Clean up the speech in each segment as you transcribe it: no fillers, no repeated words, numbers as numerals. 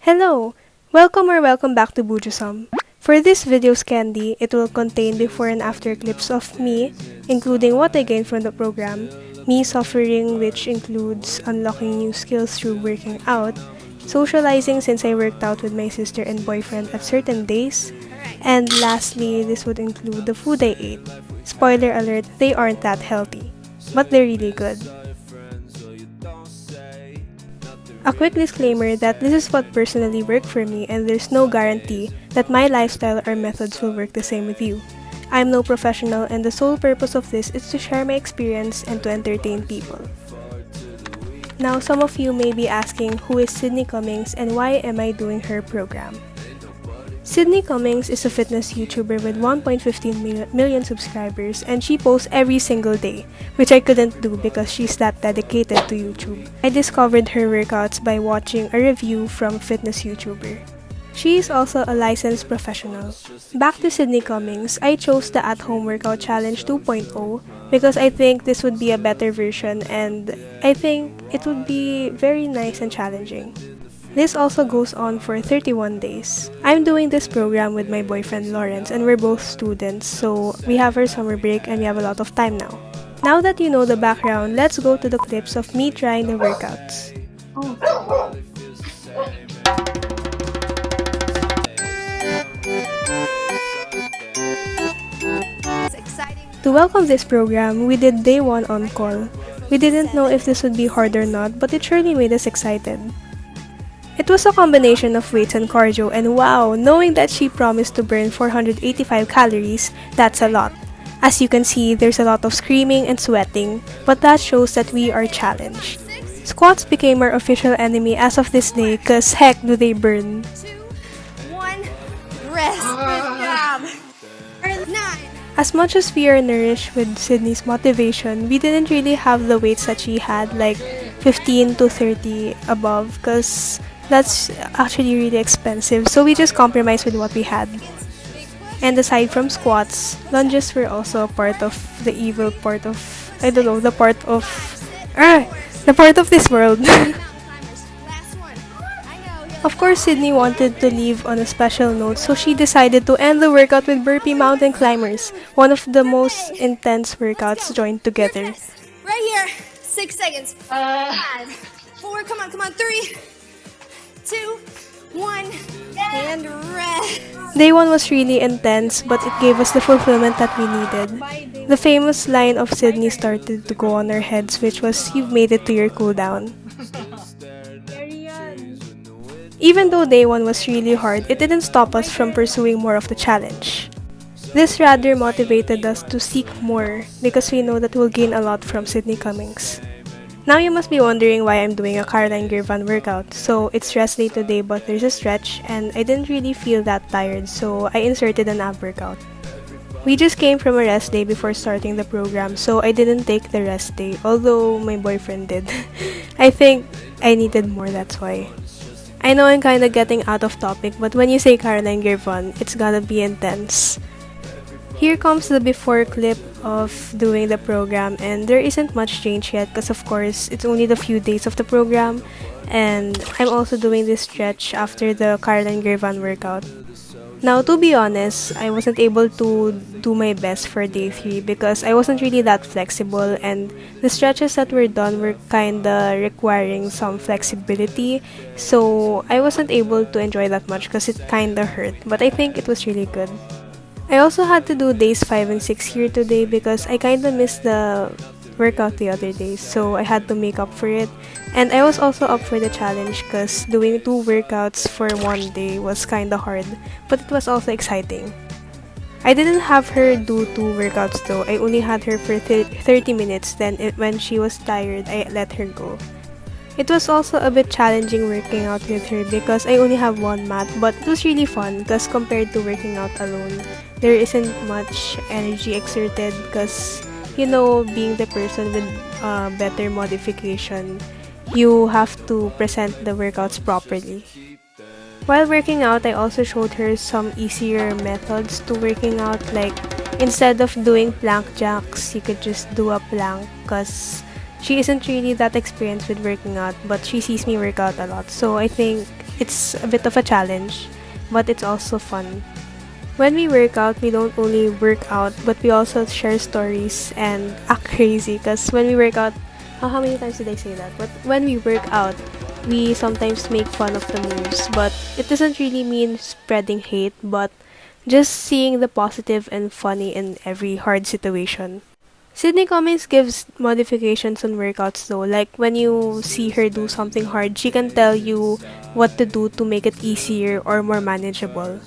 Hello! Welcome back to Bujosum. For this video's candy, it will contain before and after clips of me, including what I gained from the program, me suffering which includes unlocking new skills through working out, socializing since I worked out with my sister and boyfriend at certain days, and lastly, this would include the food I ate. Spoiler alert, they aren't that healthy, but they're really good. A quick disclaimer that this is what personally worked for me and there's no guarantee that my lifestyle or methods will work the same with you. I'm no professional and the sole purpose of this is to share my experience and to entertain people. Now some of you may be asking who is Sydney Cummings and why am I doing her program? Sydney Cummings is a fitness YouTuber with 1.15 million subscribers and she posts every single day, which I couldn't do because she's that dedicated to YouTube. I discovered her workouts by watching a review from a fitness YouTuber. She is also a licensed professional. Back to Sydney Cummings, I chose the At-Home Workout Challenge 2.0 because I think this would be a better version and I think it would be very nice and challenging. This also goes on for 31 days. I'm doing this program with my boyfriend Lawrence and we're both students, so we have our summer break and we have a lot of time now. Now that you know the background, let's go to the clips of me trying the workouts. To welcome this program, we did day 1 on call. We didn't know if this would be hard or not, but it surely made us excited. It was a combination of weights and cardio, and wow, knowing that she promised to burn 485 calories, that's a lot. As you can see, there's a lot of screaming and sweating, but that shows that we are challenged. Squats became our official enemy as of this day, cause heck do they burn. 2, 1, rest. Good job. 9. As much as we are nourished with Sydney's motivation, we didn't really have the weights that she had, like 15 to 30 above, cause that's actually really expensive, so we just compromised with what we had. And aside from squats, lunges were also a part of the evil part of, I don't know, the part of this world. Of course, Sydney wanted to leave on a special note, so she decided to end the workout with burpee mountain climbers, one of the most intense workouts joined together. Right here. 6 seconds. 5, 4, come on. 3, 2, 1, and rest. Day 1 was really intense, but it gave us the fulfillment that we needed. The famous line of Sydney started to go on our heads, which was, "You've made it to your cooldown." Even though day 1 was really hard, it didn't stop us from pursuing more of the challenge. This rather motivated us to seek more because we know that we'll gain a lot from Sydney Cummings. Now you must be wondering why I'm doing a Caroline Girvan workout. So it's rest day today but there's a stretch and I didn't really feel that tired, so I inserted an ab workout. We just came from a rest day before starting the program, so I didn't take the rest day, although my boyfriend did. I think I needed more, that's why. I know I'm kinda getting out of topic, but when you say Caroline Girvan, it's gotta be intense. Here comes the before clip of doing the program, and there isn't much change yet because of course it's only the few days of the program and I'm also doing this stretch after the Caroline Girvan workout. Now to be honest, I wasn't able to do my best for day 3 because I wasn't really that flexible and the stretches that were done were kinda requiring some flexibility, so I wasn't able to enjoy that much because it kinda hurt, but I think it was really good. I also had to do days 5 and 6 here today because I kinda missed the workout the other days, so I had to make up for it. And I was also up for the challenge because doing 2 workouts for 1 day was kinda hard, but it was also exciting. I didn't have her do 2 workouts though, I only had her for 30 minutes, then when she was tired, I let her go. It was also a bit challenging working out with her because I only have 1 mat, but it was really fun because compared to working out alone, there isn't much energy exerted because, you know, being the person with better modification, you have to present the workouts properly. While working out, I also showed her some easier methods to working out, like instead of doing plank jacks, you could just do a plank because she isn't really that experienced with working out, but she sees me work out a lot, so I think it's a bit of a challenge, but it's also fun. When we work out, we don't only work out, but we also share stories and act crazy. Because when we work out, how many times did I say that? But when we work out, we sometimes make fun of the moves, but it doesn't really mean spreading hate, but just seeing the positive and funny in every hard situation. Sydney Cummings gives modifications on workouts though, like when you see her do something hard, she can tell you what to do to make it easier or more manageable.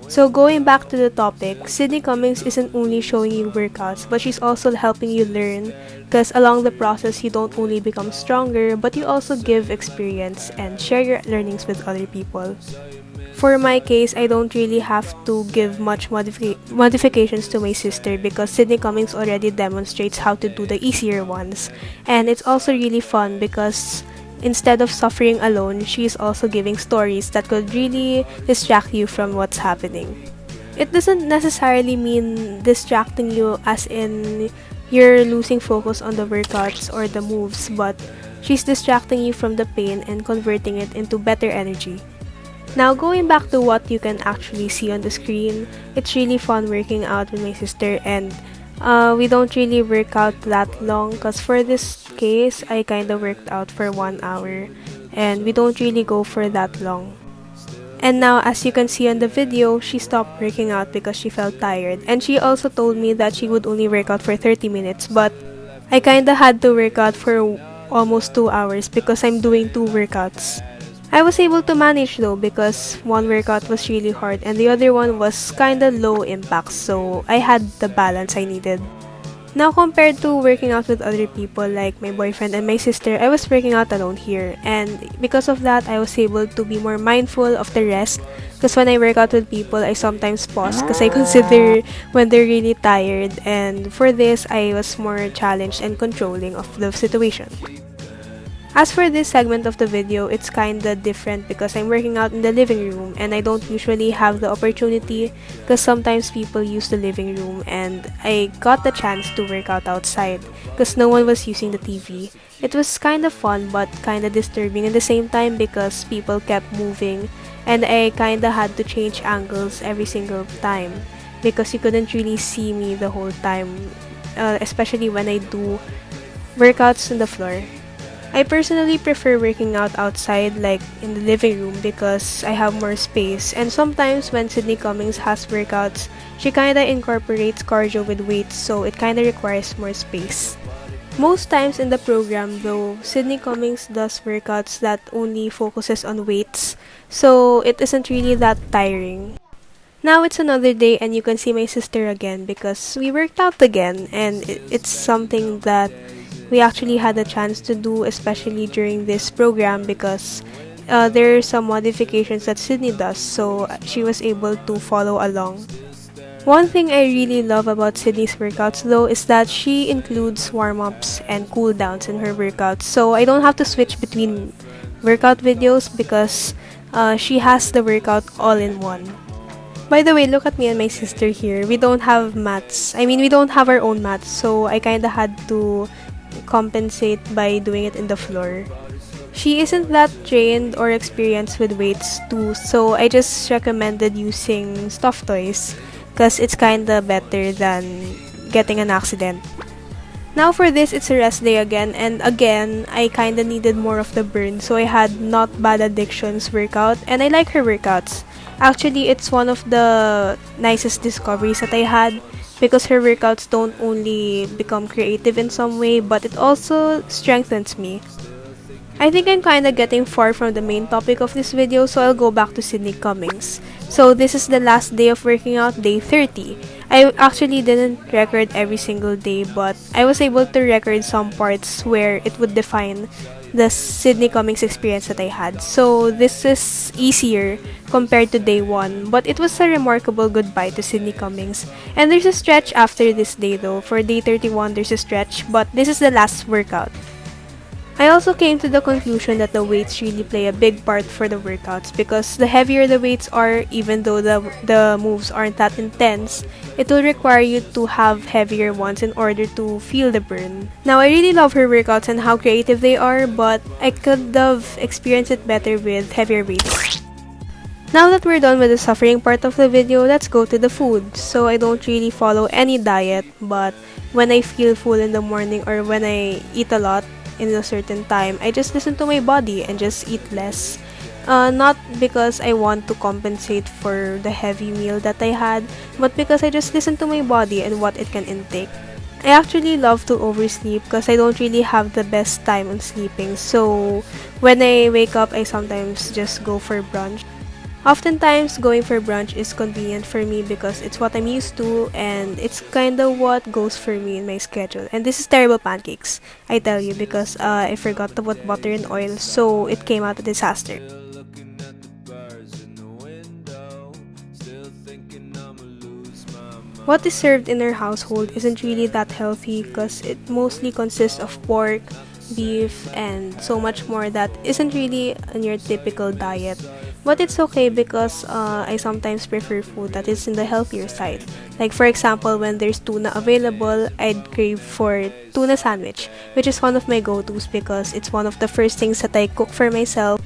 So going back to the topic, Sydney Cummings isn't only showing you workouts, but she's also helping you learn, because along the process you don't only become stronger, but you also give experience and share your learnings with other people. For my case, I don't really have to give much modifications to my sister because Sydney Cummings already demonstrates how to do the easier ones. And it's also really fun because instead of suffering alone, she's also giving stories that could really distract you from what's happening. It doesn't necessarily mean distracting you as in you're losing focus on the workouts or the moves, but she's distracting you from the pain and converting it into better energy. Now, going back to what you can actually see on the screen, it's really fun working out with my sister, and we don't really work out that long because for this case, I kind of worked out for 1 hour and we don't really go for that long. And now, as you can see on the video, she stopped working out because she felt tired, and she also told me that she would only work out for 30 minutes, but I kinda had to work out for almost 2 hours because I'm doing 2 workouts. I was able to manage though because one workout was really hard and the other one was kinda low impact, so I had the balance I needed. Now, compared to working out with other people like my boyfriend and my sister, I was working out alone here, and because of that, I was able to be more mindful of the rest, because when I work out with people, I sometimes pause because I consider when they're really tired, and for this, I was more challenged and controlling of the situation. As for this segment of the video, it's kinda different because I'm working out in the living room and I don't usually have the opportunity because sometimes people use the living room, and I got the chance to work out outside because no one was using the TV. It was kinda fun but kinda disturbing at the same time because people kept moving and I kinda had to change angles every single time because you couldn't really see me the whole time, especially when I do workouts on the floor. I personally prefer working out outside, like in the living room, because I have more space, and sometimes when Sydney Cummings has workouts, she kinda incorporates cardio with weights, so it kinda requires more space. Most times in the program though, Sydney Cummings does workouts that only focuses on weights, so it isn't really that tiring. Now it's another day and you can see my sister again because we worked out again, and it's something that we actually had a chance to do, especially during this program because there are some modifications that Sydney does, so she was able to follow along. One thing I really love about Sydney's workouts though is that she includes warm-ups and cool-downs in her workouts, so I don't have to switch between workout videos because she has the workout all in one. By the way, look at me and my sister here. We don't have mats. We don't have our own mats, so I kinda had to compensate by doing it in the floor. She isn't that trained or experienced with weights too, so I just recommended using stuffed toys because it's kinda better than getting an accident. Now for this, it's a rest day again, and again, I kinda needed more of the burn, so I had Not Bad Addictions workout, and I like her workouts. Actually, it's one of the nicest discoveries that I had because her workouts don't only become creative in some way, but it also strengthens me. I think I'm kinda getting far from the main topic of this video, so I'll go back to Sydney Cummings. So this is the last day of working out, day 30. I actually didn't record every single day, but I was able to record some parts where it would define the Sydney Cummings experience that I had. So this is easier compared to day 1, but it was a remarkable goodbye to Sydney Cummings. And there's a stretch after this day though. For day 31, there's a stretch, but this is the last workout. I also came to the conclusion that the weights really play a big part for the workouts because the heavier the weights are, even though the moves aren't that intense, it will require you to have heavier ones in order to feel the burn. Now, I really love her workouts and how creative they are, but I could have experienced it better with heavier weights. Now that we're done with the suffering part of the video, let's go to the food. So I don't really follow any diet, but when I feel full in the morning or when I eat a lot in a certain time, I just listen to my body and just eat less. Not because I want to compensate for the heavy meal that I had, but because I just listen to my body and what it can intake. I actually love to oversleep because I don't really have the best time on sleeping. So when I wake up, I sometimes just go for brunch. Oftentimes, going for brunch is convenient for me because it's what I'm used to and it's kind of what goes for me in my schedule. And this is terrible pancakes, I tell you, because I forgot to put butter and oil, so it came out a disaster. What is served in our household isn't really that healthy because it mostly consists of pork, beef, and so much more that isn't really in your typical diet. But it's okay because I sometimes prefer food that is in the healthier side. Like for example, when there's tuna available, I'd crave for tuna sandwich, which is one of my go-tos because it's one of the first things that I cook for myself.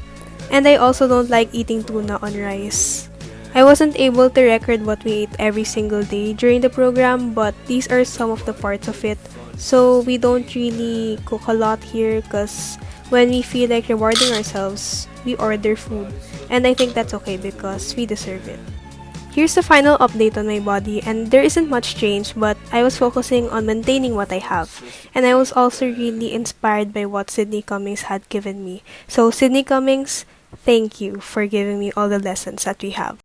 And I also don't like eating tuna on rice. I wasn't able to record what we ate every single day during the program, but these are some of the parts of it. So we don't really cook a lot here because when we feel like rewarding ourselves, we order food. And I think that's okay because we deserve it. Here's the final update on my body, and there isn't much change, but I was focusing on maintaining what I have. And I was also really inspired by what Sydney Cummings had given me. So Sydney Cummings, thank you for giving me all the lessons that we have.